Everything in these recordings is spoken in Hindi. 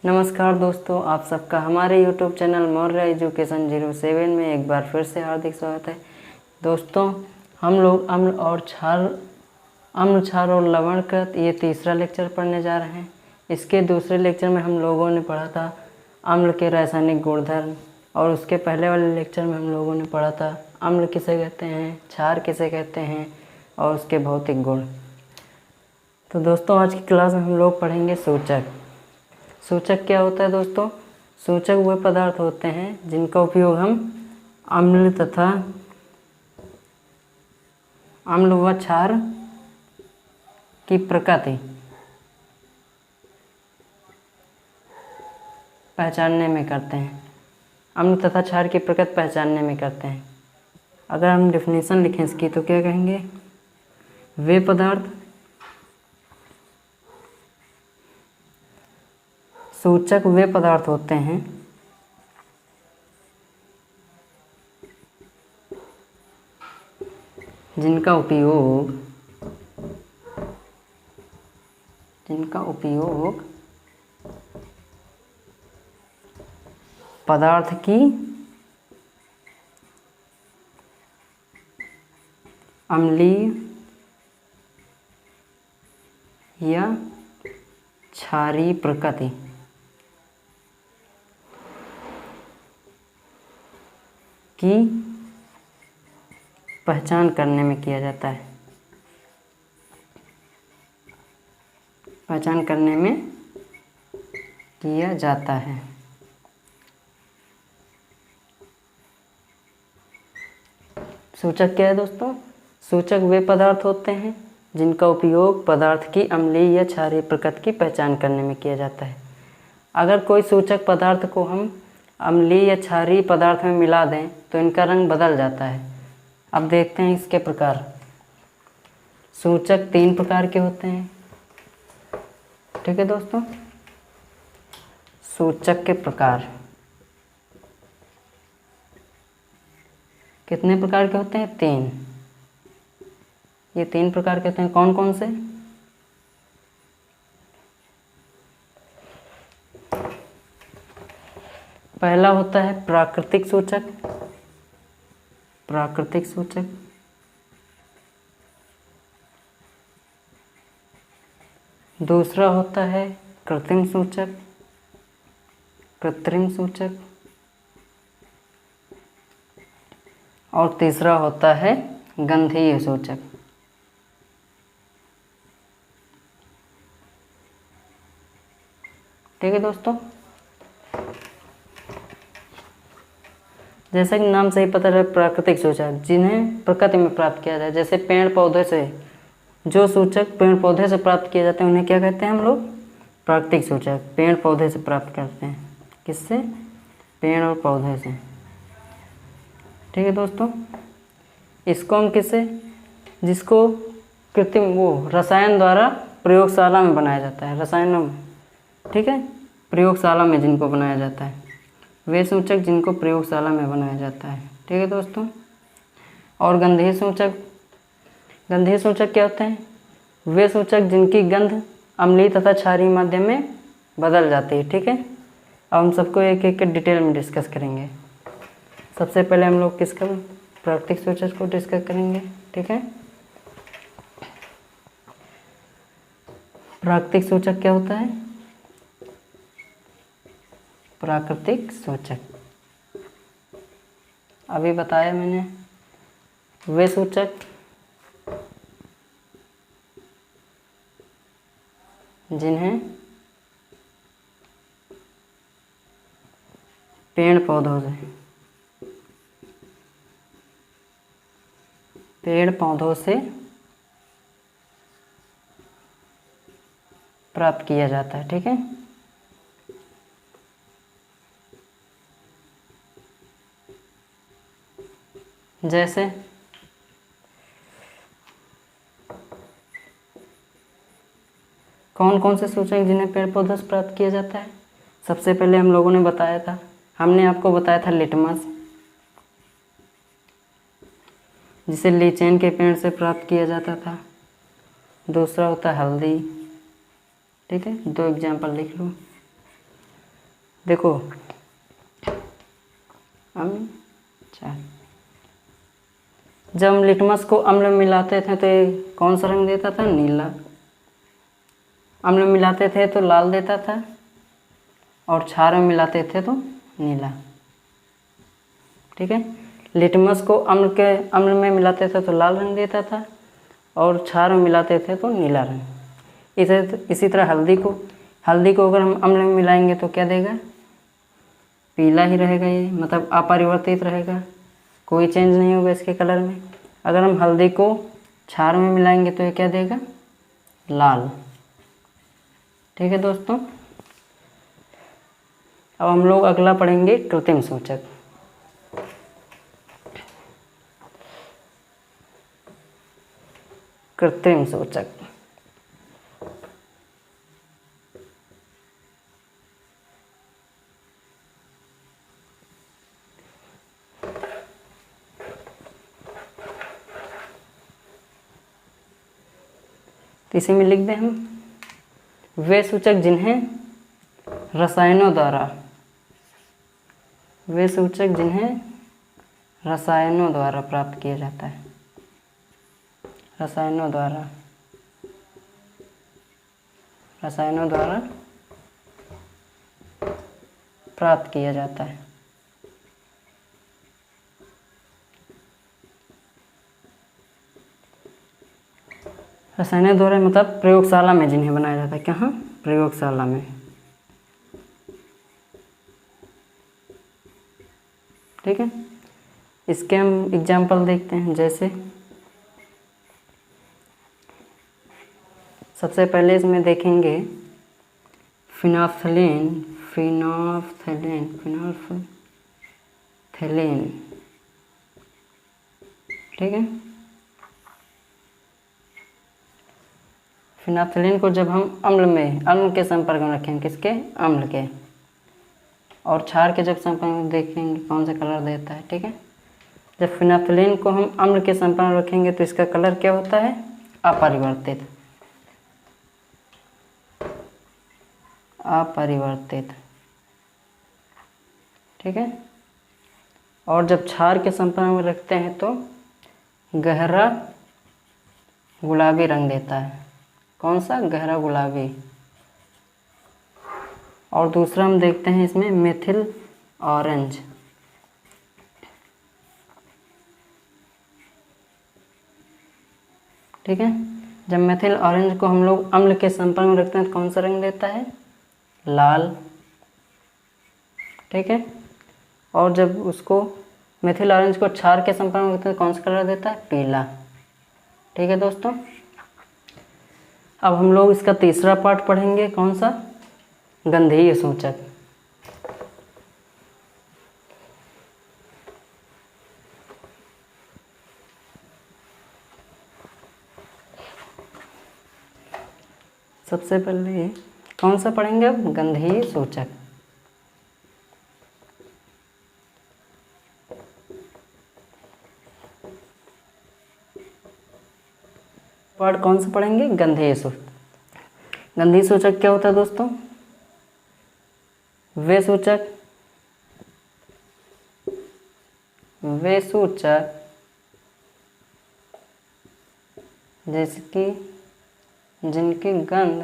नमस्कार दोस्तों, आप सबका हमारे YouTube चैनल मौर्य एजुकेशन 07 में एक बार फिर से हार्दिक स्वागत है। दोस्तों, हम लोग अम्ल क्षार और लवण का ये तीसरा लेक्चर पढ़ने जा रहे हैं। इसके दूसरे लेक्चर में हम लोगों ने पढ़ा था अम्ल के रासायनिक गुणधर्म, और उसके पहले वाले लेक्चर में हम लोगों ने पढ़ा था अम्ल किसे कहते हैं, क्षार किसे कहते हैं और उसके भौतिक गुण। तो दोस्तों, आज की क्लास में हम लोग पढ़ेंगे सूचक। सूचक क्या होता है दोस्तों? सूचक वे पदार्थ होते हैं जिनका उपयोग हम अम्ल तथा अम्ल व क्षार की प्रकृति पहचानने में करते हैं। अम्ल तथा क्षार की प्रकृति पहचानने में करते हैं। अगर हम डेफिनेशन लिखें इसकी तो क्या कहेंगे? वे पदार्थ सूचक वे पदार्थ होते हैं जिनका उपयोग पदार्थ की अम्लीय या क्षारीय प्रकृति की पहचान करने में किया जाता है। पहचान करने में किया जाता है। सूचक क्या है दोस्तों? सूचक वे पदार्थ होते हैं जिनका उपयोग पदार्थ की अम्लीय या क्षारीय प्रकृति की पहचान करने में किया जाता है। अगर कोई सूचक पदार्थ को हम अम्लीय या क्षारीय पदार्थ में मिला दें तो इनका रंग बदल जाता है। अब देखते हैं इसके प्रकार। सूचक 3 प्रकार के होते हैं। ठीक है दोस्तों, सूचक के प्रकार कितने प्रकार के होते हैं? 3। ये 3 प्रकार के होते हैं। कौन कौन से? पहला होता है प्राकृतिक सूचक। प्राकृतिक सूचक दूसरा होता है कृत्रिम सूचक। कृत्रिम सूचक और तीसरा होता है गंधीय सूचक। ठीक है दोस्तों, जैसे कि नाम से ही पता चला, प्राकृतिक सूचक जिन्हें प्रकृति में प्राप्त किया जाए। जैसे पेड़ पौधे से, जो सूचक पेड़ पौधे से प्राप्त किए जाते हैं उन्हें क्या कहते हैं हम लोग? प्राकृतिक सूचक। पेड़ पौधे से प्राप्त करते हैं। किससे? पेड़ और पौधे से। ठीक है दोस्तों, इसको हम किससे, जिसको कृत्रिम रसायन द्वारा प्रयोगशाला में बनाया जाता है। रसायनों में, ठीक है, प्रयोगशाला में जिनको बनाया जाता है, वे सूचक जिनको प्रयोगशाला में बनाया जाता है। ठीक है दोस्तों, और गंधीय सूचक। गंधीय सूचक क्या होते हैं? वे सूचक जिनकी गंध अम्लीय तथा क्षारीय माध्यम में बदल जाती है। ठीक है, अब हम सबको एक एक डिटेल में डिस्कस करेंगे। सबसे पहले हम लोग किसका प्राकृतिक सूचक को डिस्कस करेंगे। ठीक है, प्राकृतिक सूचक क्या होता है? प्राकृतिक सूचक अभी बताया मैंने। वे सूचक जिन्हें पेड़ पौधों से प्राप्त किया जाता है। ठीक है, जैसे कौन कौन से सूचक जिन्हें पेड़ पौधों से प्राप्त किया जाता है? सबसे पहले हम लोगों ने बताया था, हमने आपको बताया था लिटमस, जिसे लीचेन के पेड़ से प्राप्त किया जाता था। दूसरा होता है हल्दी। ठीक है, 2 एग्जाम्पल लिख लो। देखो अच्छा, जब हम लिटमस को अम्ल में मिलाते थे तो ये कौन सा रंग देता था? नीला। अम्ल में मिलाते थे तो लाल देता था, और क्षार में मिलाते थे तो नीला। ठीक है, लिटमस को अम्ल में मिलाते थे तो लाल रंग देता था, और क्षार में मिलाते थे तो नीला रंग। इसी तरह हल्दी को अगर हम अम्ल में मिलाएंगे तो क्या देगा? पीला ही रहेगा, ये मतलब अपरिवर्तित रहेगा, कोई चेंज नहीं होगा इसके कलर में। अगर हम हल्दी को क्षार में मिलाएंगे तो ये क्या देगा? लाल। ठीक है दोस्तों, अब हम लोग अगला पढ़ेंगे कृत्रिम सूचक। कृत्रिम सूचक तो इसी में लिख दें हम, वे सूचक जिन्हें रसायनों द्वारा प्राप्त किया जाता है। रसायनों द्वारा प्राप्त किया जाता है। रसायनों द्वारा मतलब प्रयोगशाला में जिन्हें बनाया जाता है। कहाँ? प्रयोगशाला में। ठीक है, इसके हम एग्जाम्पल देखते हैं। जैसे सबसे पहले इसमें देखेंगे फिनाफ्थलीन। ठीक है, फिनाफ्थलीन को जब हम अम्ल के संपर्क में रखेंगे, किसके? अम्ल के, और क्षार के जब संपर्क में देखेंगे कौन सा कलर देता है। ठीक है, जब फिनाफ्थलीन को हम अम्ल के संपर्क में रखेंगे तो इसका कलर क्या होता है? अपरिवर्तित। ठीक है, और जब क्षार के संपर्क में रखते हैं तो गहरा गुलाबी रंग देता है। कौन सा? गहरा गुलाबी। और दूसरा हम देखते हैं इसमें मेथिल ऑरेंज। ठीक है, जब मेथिल ऑरेंज को हम लोग अम्ल के संपर्क में रखते हैं तो कौन सा रंग देता है? लाल। ठीक है, और जब उसको मेथिल ऑरेंज को क्षार के संपर्क में रखते हैं तो कौन सा कलर देता है? पीला। ठीक है दोस्तों, अब हम लोग इसका तीसरा पार्ट पढ़ेंगे। कौन सा? गंधीय सूचक। सबसे पहले कौन सा पढ़ेंगे अब? गंधीय सूचक। पार्ट कौन सा पढ़ेंगे? गंधीय सूचक। गंधीय सूचक क्या होता है दोस्तों? वे सूचक जिनकी गंध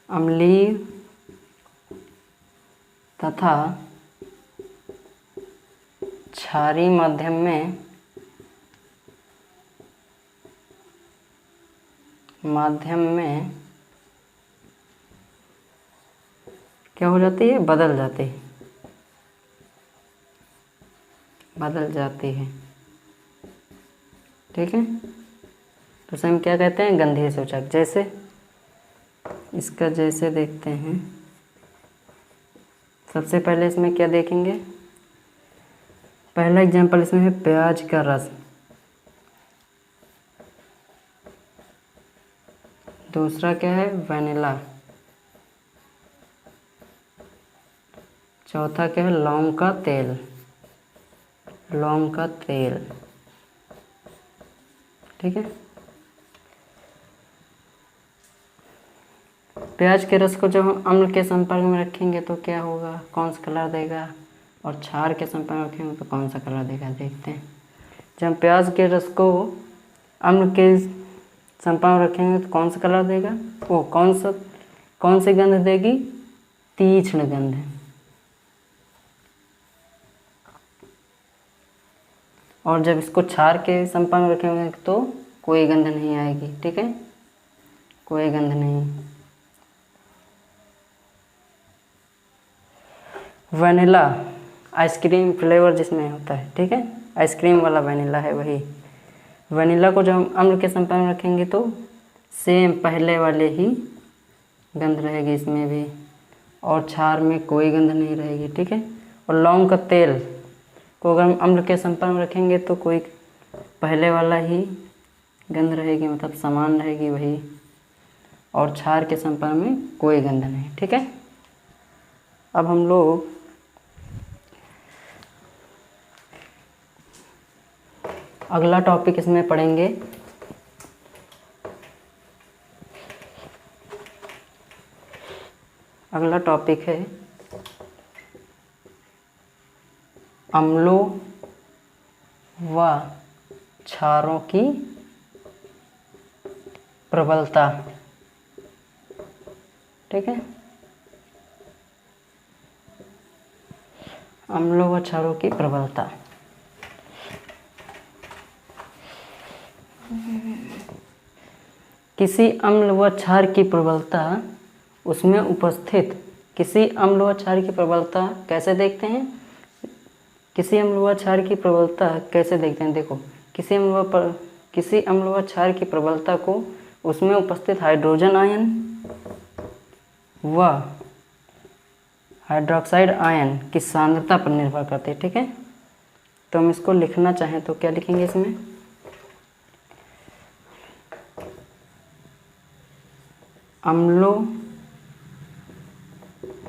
अम्लीय तथा क्षारीय माध्यम में क्या हो जाती है? बदल जाती है। ठीक है, तो इसे हम क्या कहते हैं? गंधीय सूचक। जैसे इसका जैसे देखते हैं, सबसे पहले इसमें क्या देखेंगे? पहला एग्जांपल इसमें है प्याज का रस। दूसरा क्या है? वैनिला। चौथा क्या है? लौंग का तेल। ठीक है, प्याज के रस को जब हम अम्ल के संपर्क में रखेंगे तो क्या होगा, कौन सा कलर देगा, और क्षार के संपर्क में रखेंगे तो कौन सा कलर देगा। देखते हैं, जब हम प्याज के रस को अम्ल के संपर्क में रखेंगे तो कौन सा कलर देगा, वो कौन सी गंध देगी, तीक्ष्ण गंध। और जब इसको क्षार के संपर्क में रखेंगे तो कोई गंध नहीं आएगी। ठीक है, कोई गंध नहीं। वनीला आइसक्रीम फ्लेवर जिसमें होता है, ठीक है, आइसक्रीम वाला वनीला है वही। वनीला को जब हम अम्ल के संपर्क में रखेंगे तो सेम पहले वाले ही गंध रहेगी इसमें भी, और क्षार में कोई गंध नहीं रहेगी। ठीक है, और लौंग का तेल को अगर हम अम्ल के संपर्क में रखेंगे तो कोई पहले वाला ही गंध रहेगी, मतलब समान रहेगी वही, और क्षार के संपर्क में कोई गंध नहीं। ठीक है, अब हम लोग अगला टॉपिक इसमें पढ़ेंगे अगला टॉपिक है अम्लों व क्षारों की प्रबलता। ठीक है, अम्लों व क्षारों की प्रबलता। किसी अम्ल व क्षार की प्रबलता उसमें उपस्थित किसी अम्ल व क्षार की प्रबलता कैसे देखते हैं, किसी अम्ल व क्षार की प्रबलता कैसे देखते हैं। देखो, किसी अम्ल व क्षार की प्रबलता को उसमें उपस्थित हाइड्रोजन आयन व हाइड्रोक्साइड आयन की सांद्रता पर निर्भर करते हैं। ठीक है, तो हम इसको लिखना चाहें तो क्या लिखेंगे इसमें, अम्लों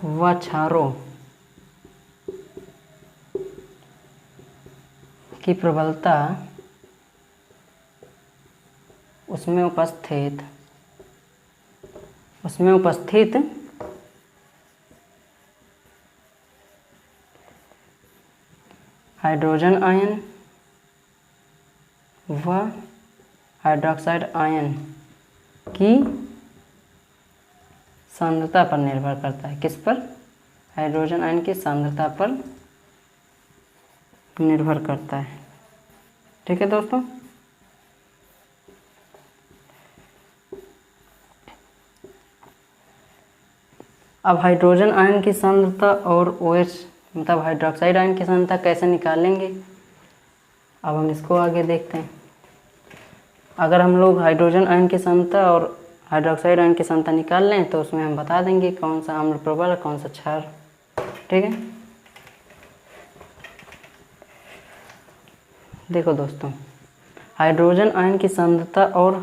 व क्षारों की प्रबलता उसमें उपस्थित हाइड्रोजन आयन व हाइड्रोक्साइड आयन की सांद्रता पर निर्भर करता है। किस पर, हाइड्रोजन आयन की सांद्रता पर निर्भर करता है। ठीक है दोस्तों, अब हाइड्रोजन आयन की सांद्रता और OH मतलब हाइड्रोक्साइड आयन की सांद्रता कैसे निकालेंगे, अब हम इसको आगे देखते हैं। अगर हम लोग हाइड्रोजन आयन की सांद्रता और हाइड्रोक्साइड आयन की सांद्रता निकाल लें तो उसमें हम बता देंगे कौन सा अम्ल प्रबल कौन सा क्षार। ठीक है, देखो दोस्तों, हाइड्रोजन आयन की सांद्रता और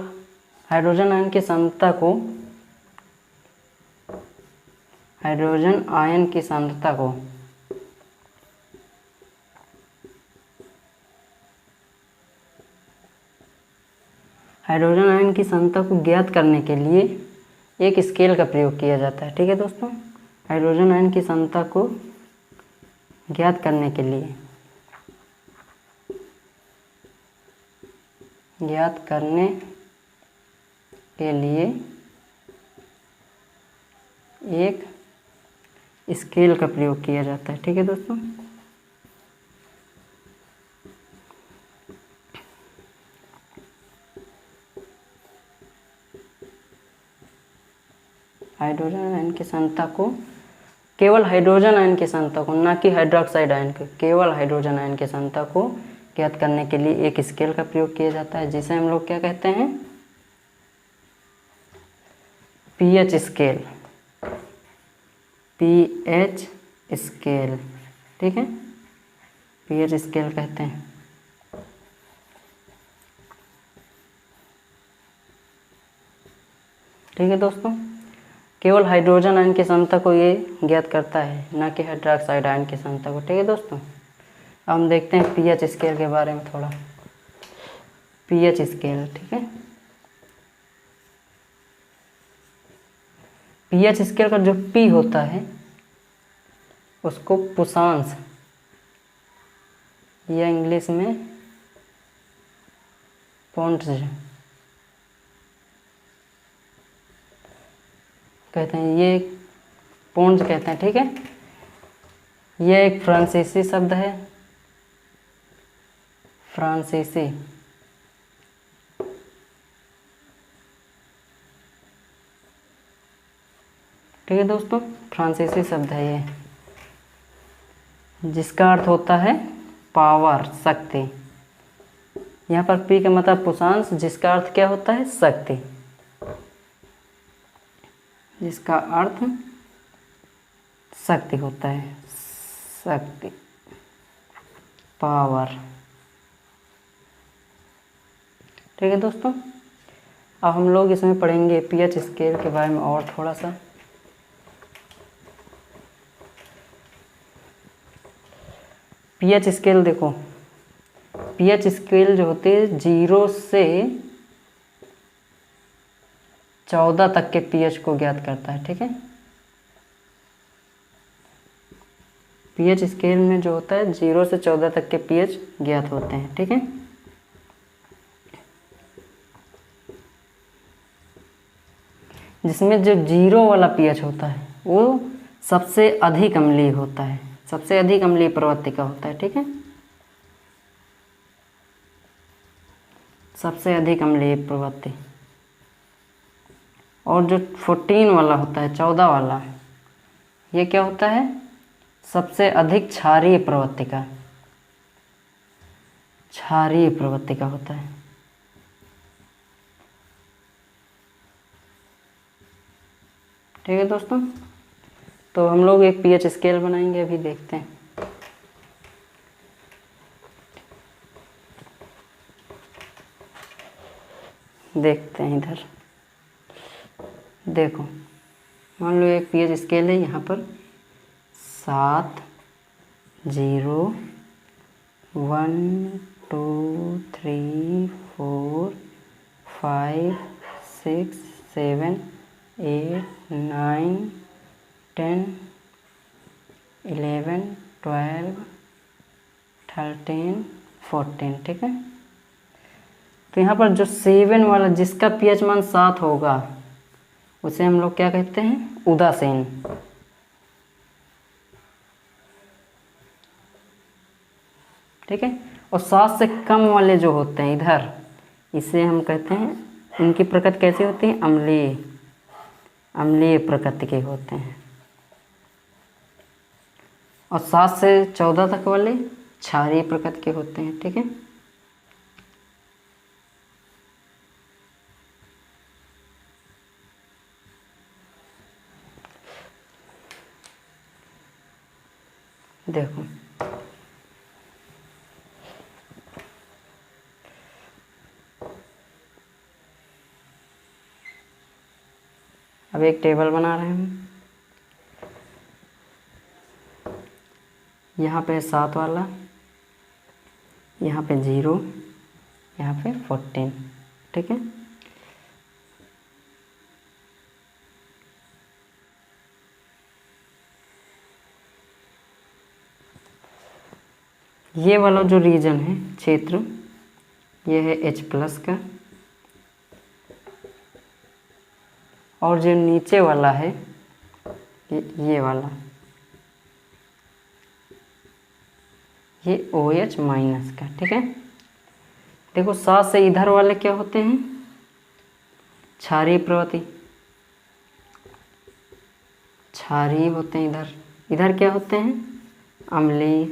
हाइड्रोजन आयन की सांद्रता को हाइड्रोजन आयन की सांद्रता को हाइड्रोजन आयन की सांद्रता को ज्ञात करने के लिए एक स्केल का प्रयोग किया जाता है। ठीक है दोस्तों, हाइड्रोजन आयन की सांद्रता को ज्ञात करने के लिए एक स्केल का प्रयोग किया जाता है। ठीक है दोस्तों, हाइड्रोजन आयन की सांद्रता को, केवल हाइड्रोजन आयन की सांद्रता को, ना कि हाइड्रोक्साइड आयन को, केवल हाइड्रोजन आयन की सांद्रता को ज्ञात करने के लिए एक स्केल का प्रयोग किया जाता है जिसे हम लोग क्या कहते हैं, पीएच स्केल। पीएच स्केल, ठीक है, पीएच स्केल कहते हैं। ठीक है दोस्तों, केवल हाइड्रोजन आयन की सांद्रता को ये ज्ञात करता है, ना कि हाइड्रोक्साइड आयन की सांद्रता को। ठीक है दोस्तों, अब हम देखते हैं पीएच स्केल के बारे में थोड़ा। पीएच स्केल, ठीक है, पीएच स्केल का जो पी होता है उसको पुशांश या इंग्लिश में पॉइंट्स कहते हैं, ये पॉइंट्स कहते हैं। ठीक है, ये एक फ्रांसीसी शब्द है, फ्रांसीसी। ठीक है दोस्तों, फ्रांसीसी शब्द है ये, जिसका अर्थ होता है पावर, शक्ति। यहाँ पर पी का मतलब पुशांश, जिसका अर्थ क्या होता है? शक्ति। जिसका अर्थ शक्ति होता है, शक्ति, पावर। ठीक है दोस्तों, अब हम लोग इसमें पढ़ेंगे पीएच स्केल के बारे में और थोड़ा सा। पीएच स्केल देखो, पीएच स्केल जो होती है 0 से 14 तक के पीएच को ज्ञात करता है। ठीक है, पीएच स्केल में जो होता है 0 से 14 तक के पीएच ज्ञात होते हैं। ठीक है, जिसमें जो 0 वाला पीएच होता है वो सबसे अधिक अम्लीय होता है, सबसे अधिक अम्लीय प्रवृत्ति का होता है। ठीक है, सबसे अधिक अम्लीय प्रवृत्ति। और जो 14 वाला होता है, 14 वाला, ये क्या होता है? सबसे अधिक क्षारीय प्रवृत्ति का, क्षारीय प्रवृत्ति का होता है। ठीक है दोस्तों, तो हम लोग एक पीएच स्केल बनाएंगे, अभी देखते हैं। देखते हैं इधर, देखो मान लो एक पीएच स्केल है, यहाँ पर 7, 0, 1, 2, 3, 4, 5, 6, 7, 8, 9, 10, 11, 12, 13, 14। ठीक है, तो यहाँ पर जो 7 वाला, जिसका पीएच मान 7 होगा, उसे हम लोग क्या कहते हैं? उदासीन। ठीक है, और 7 से कम वाले जो होते हैं इधर, इसे हम कहते हैं, इनकी प्रकृति कैसी होती है? अम्लीय, अम्लीय प्रकृति के होते हैं। और 7 से 14 तक वाले क्षारीय प्रकृति के होते हैं। ठीक है, देखो अब एक टेबल बना रहे हैं हम। यहाँ पे 7 वाला, यहाँ पे 0, यहाँ पे 14। ठीक है, ये वाला जो रीजन है, क्षेत्र, ये है H+ का, और जो नीचे वाला है ये वाला, ये OH- का। ठीक है, देखो 7 से इधर वाले क्या होते हैं? क्षारीय प्रवृत्ति, क्षारीय होते हैं। इधर, इधर क्या होते हैं? अम्लीय।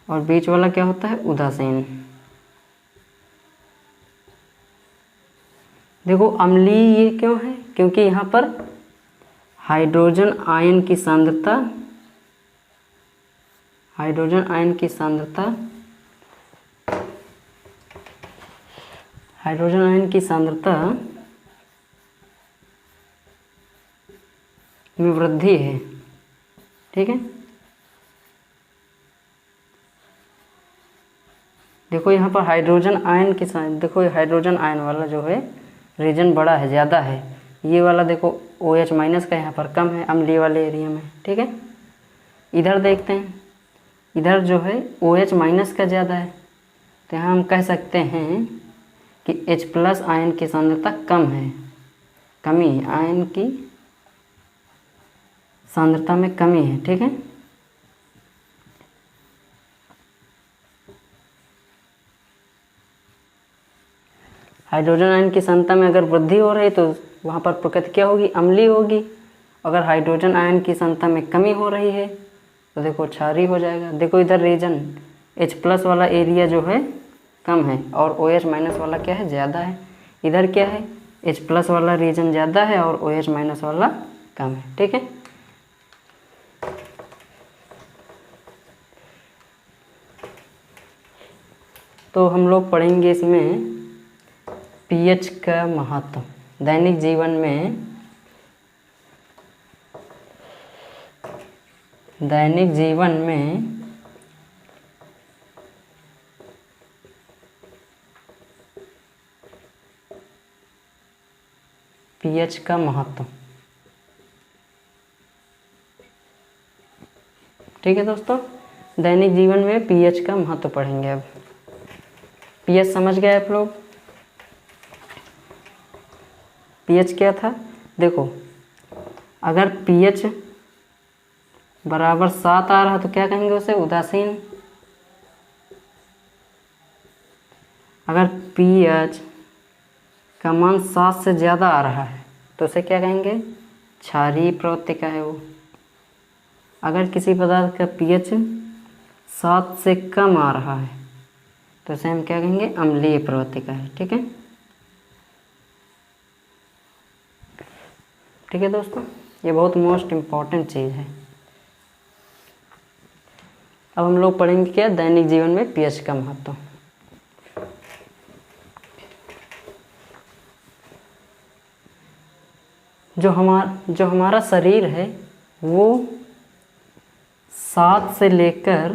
और बीच वाला क्या होता है? उदासीन। देखो अम्लीय ये क्यों है? क्योंकि यहाँ पर हाइड्रोजन आयन की सांद्रता, हाइड्रोजन आयन की सांद्रता, हाइड्रोजन आयन की सांद्रता में वृद्धि है। ठीक है, देखो यहाँ पर हाइड्रोजन आयन की देखो हाइड्रोजन आयन वाला जो है रीजन बड़ा है, ज़्यादा है, ये वाला देखो OH माइनस का यहाँ पर कम है अम्लीय वाले एरिया में, ठीक है। इधर देखते हैं, इधर जो है OH माइनस का ज़्यादा है, तो यहाँ हम कह सकते हैं कि H प्लस आयन की सांद्रता कम है, कमी है, आयन की सांद्रता में कमी है, ठीक है। हाइड्रोजन आयन की सांद्रता में अगर वृद्धि हो रही तो वहाँ पर प्रकृति क्या होगी, अम्लीय होगी। अगर हाइड्रोजन आयन की सांद्रता में कमी हो रही है तो देखो क्षारीय हो जाएगा। देखो इधर रीजन H प्लस वाला एरिया जो है कम है और OH माइनस वाला क्या है, ज़्यादा है। इधर क्या है, H प्लस वाला रीजन ज़्यादा है और OH माइनस वाला कम है, ठीक है। तो हम लोग पढ़ेंगे इसमें pH का महत्व। दैनिक जीवन में pH का महत्व, ठीक है दोस्तों। दैनिक जीवन में pH का महत्व पढ़ेंगे। अब pH समझ गए आप लोग। pH क्या था, देखो अगर pH बराबर 7 आ रहा तो क्या कहेंगे उसे, उदासीन। अगर pH का मान 7 से ज़्यादा आ रहा है तो उसे क्या कहेंगे, क्षारीय प्रवृत्ति का है वो। अगर किसी पदार्थ का pH 7 से कम आ रहा है तो उसे हम क्या कहेंगे, अम्लीय प्रवृत्ति का है, ठीक है। ठीक है दोस्तों, ये बहुत मोस्ट इम्पॉर्टेंट चीज़ है। अब हम लोग पढ़ेंगे क्या, दैनिक जीवन में pH का महत्व। जो हमारा शरीर है वो 7 से लेकर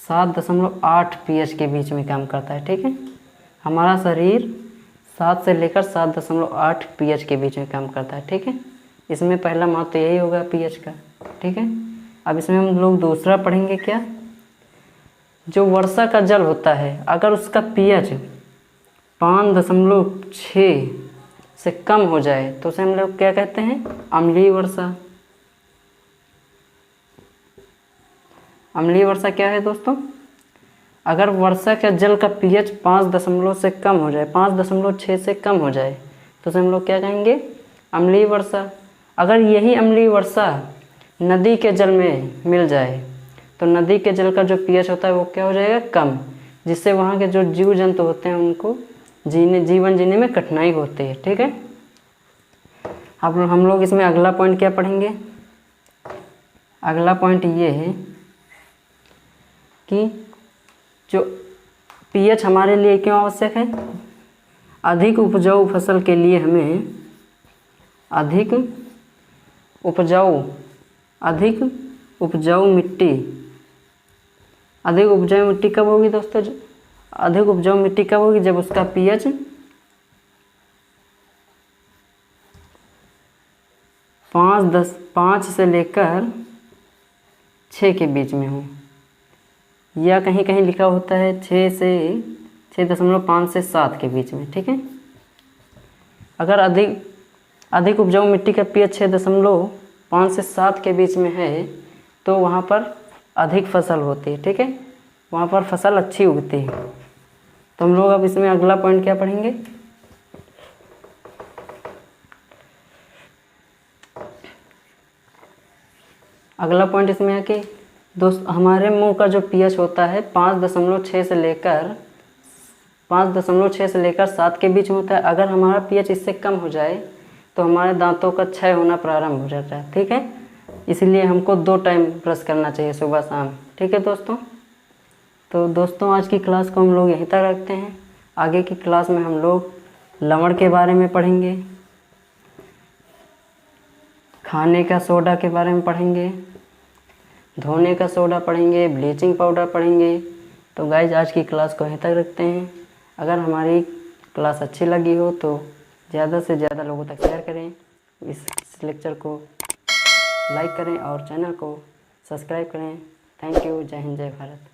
7.8 pH के बीच में काम करता है, ठीक है। हमारा शरीर 7 से लेकर 7.8 pH के बीच में काम करता है, ठीक है। इसमें पहला महत्व यही होगा pH का, ठीक है। अब इसमें हम लोग दूसरा पढ़ेंगे क्या, जो वर्षा का जल होता है अगर उसका pH 5.6 से कम हो जाए तो उसे हम लोग क्या कहते हैं, अम्लीय वर्षा। अम्लीय वर्षा क्या है दोस्तों, अगर वर्षा के जल का pH 5 से कम हो जाए, 5.6 से कम हो जाए तो उसे हम लोग क्या कहेंगे, अम्लीय वर्षा। अगर यही अम्लीय वर्षा नदी के जल में मिल जाए तो नदी के जल का जो pH होता है वो क्या हो जाएगा, कम, जिससे वहाँ के जो जीव जंतु होते हैं उनको जीवन जीने में कठिनाई होती है, ठीक है। अब हम लोग इसमें अगला पॉइंट क्या पढ़ेंगे, अगला पॉइंट ये है कि जो pH हमारे लिए क्यों आवश्यक है, अधिक उपजाऊ फसल के लिए हमें अधिक उपजाऊ मिट्टी, अधिक उपजाऊ मिट्टी कब होगी दोस्तों, अधिक उपजाऊ मिट्टी कब होगी, जब उसका pH 5 से लेकर 6 के बीच में हो, या कहीं कहीं लिखा होता है 6.5 से 7 के बीच में, ठीक है। अगर अधिक उपजाऊ मिट्टी का pH 6.5 से 7 के बीच में है तो वहाँ पर अधिक फसल होती है, ठीक है, वहाँ पर फसल अच्छी उगती है। तो हम लोग अब इसमें अगला पॉइंट क्या पढ़ेंगे, अगला पॉइंट इसमें है कि दोस्त हमारे मुंह का जो pH होता है 5.6 से लेकर 7 के बीच में होता है। अगर हमारा pH इससे कम हो जाए तो हमारे दांतों का क्षय होना प्रारंभ हो जाता है, ठीक है। इसलिए हमको 2 टाइम ब्रश करना चाहिए, सुबह शाम, ठीक है दोस्तों। तो दोस्तों आज की क्लास को हम लोग यहीं तक रखते हैं। आगे की क्लास में हम लोग लवण के बारे में पढ़ेंगे, खाने का सोडा के बारे में पढ़ेंगे, धोने का सोडा पढ़ेंगे, ब्लीचिंग पाउडर पढ़ेंगे। तो गाइज आज की क्लास को यहीं तक रखते हैं। अगर हमारी क्लास अच्छी लगी हो तो ज़्यादा से ज़्यादा लोगों तक शेयर करें, इस लेक्चर को लाइक करें और चैनल को सब्सक्राइब करें। Thank you. जय हिंद, जय भारत।